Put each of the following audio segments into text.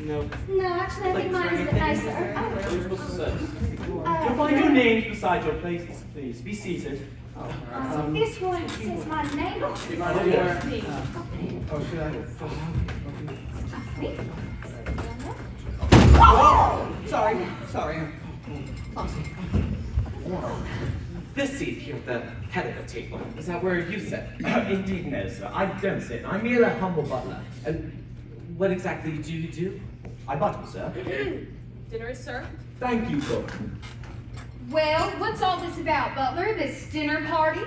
No. No, actually, I think mine is a bit nicer. You'll find your names beside your places, please. Be seated. This one says my name. Oh, Should I? Sorry. This seat here at the head of the table, is that where you sit? Indeed, no, sir. I don't sit. I'm merely a humble butler. And what exactly do you do? I butler, sir. Dinner is served. Thank you, cook. Well, what's all this about, Butler? This dinner party?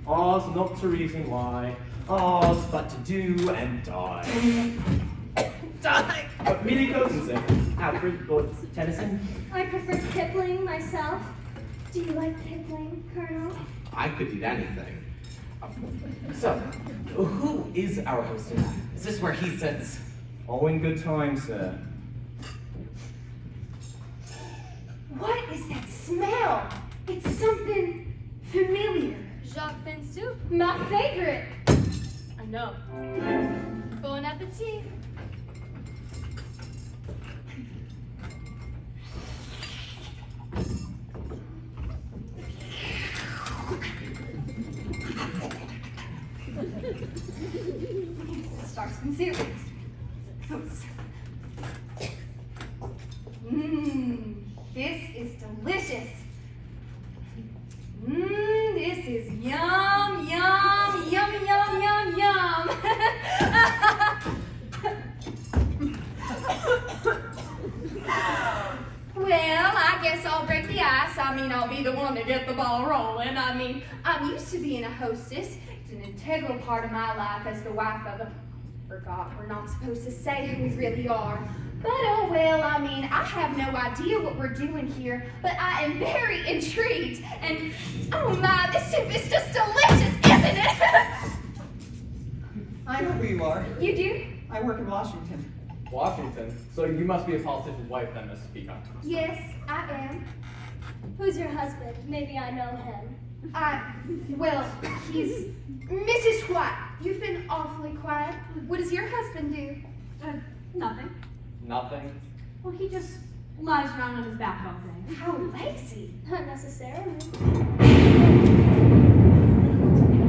Ours not to reason why. Ours but to do and die. Die! But Millie Cosenson, Alfred Lord Tennyson. I prefer Kipling myself. Do you like Kipling, Colonel? I could eat anything. So, who is our host tonight? Is this where he sits? All in good time, sir. What is that smell? It's something familiar. Jacques Fin soup. My favorite. I know. Bon appetit. Starts been serious. This is delicious. This is yum, yum, yum, yum, yum, yum. Well, I guess I'll break the ice. I'll be the one to get the ball rolling. I'm used to being a hostess. It's an integral part of my life as the wife of a... Forgot, we're not supposed to say who we really are. But oh well, I have no idea what we're doing here, but I am very intrigued. And oh my, this soup is just delicious, isn't it? I know who you are. You do? I work in Washington. Washington? So you must be a politician's wife then, Mrs. Peacock. Yes, I am. Who's your husband? Maybe I know him. Well, he's Mrs. White. You've been awfully quiet. What does your husband do? Nothing. Nothing? Well, he just lies around on his back all day. How lazy. Not necessarily.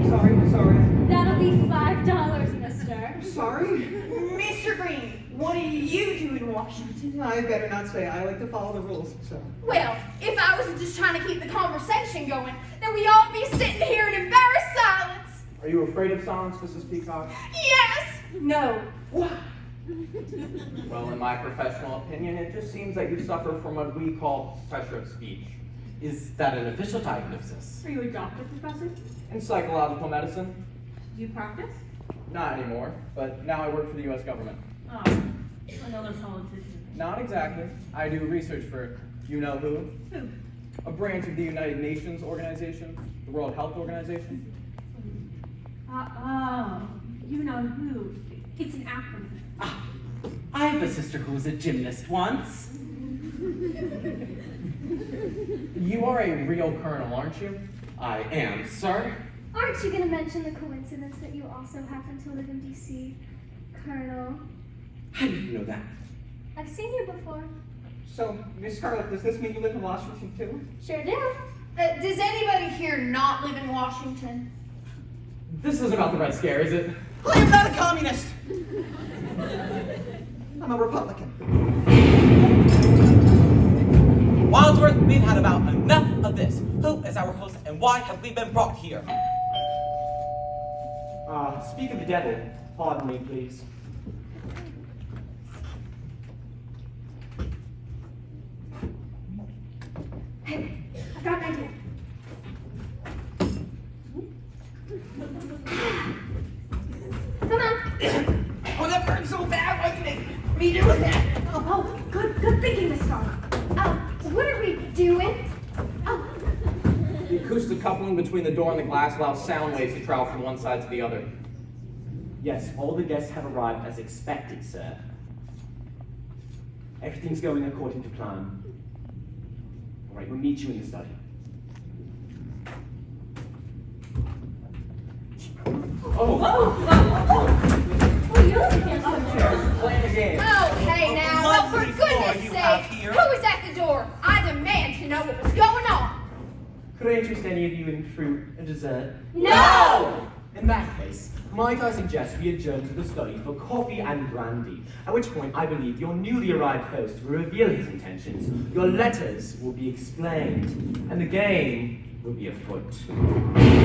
Sorry. That'll be $5, mister. Sorry? Mr. Green, what do you do in Washington? I better not say. I like to follow the rules, so. Well, if I was just trying to keep the conversation going, then we'd all be sitting here in embarrassed silence. Are you afraid of silence, Mrs. Peacock? Yes! No. What? Well, in my professional opinion, it just seems that you suffer from what we call pressure of speech. Is that an official diagnosis? Are you a doctor, Professor? In psychological medicine? Do you practice? Not anymore, but now I work for the U.S. government. Oh, another politician. Not exactly. I do research for you-know-who. Who? A branch of the United Nations organization, the World Health Organization. You know who. It's an acronym. Ah, I have a sister who was a gymnast once. You are a real colonel, aren't you? I am, sir. Aren't you going to mention the coincidence that you also happen to live in D.C., Colonel? How do you know that? I've seen you before. So, Miss Scarlett, does this mean you live in Washington too? Sure do. Does anybody here not live in Washington? This isn't about the Red Scare, is it? I'm not a communist! I'm a Republican. Wadsworth, we've had about enough of this. Who is our host and why have we been brought here? Speak of the devil. Pardon me, please. Hey, I've got an idea. Come on. Oh, that burns so bad. Why you make me do that? Oh, good thinking, Miss Scarlett. What are we doing? Oh, The acoustic coupling between the door and the glass allows sound waves to travel from one side to the other. Yes, all the guests have arrived as expected, sir. Everything's going according to plan. All right, we'll meet you in the study. Oh! Could I interest any of you in fruit and dessert? No! In that case, might I suggest we adjourn to the study for coffee and brandy, at which point I believe your newly arrived host will reveal his intentions, your letters will be explained, and the game will be afoot.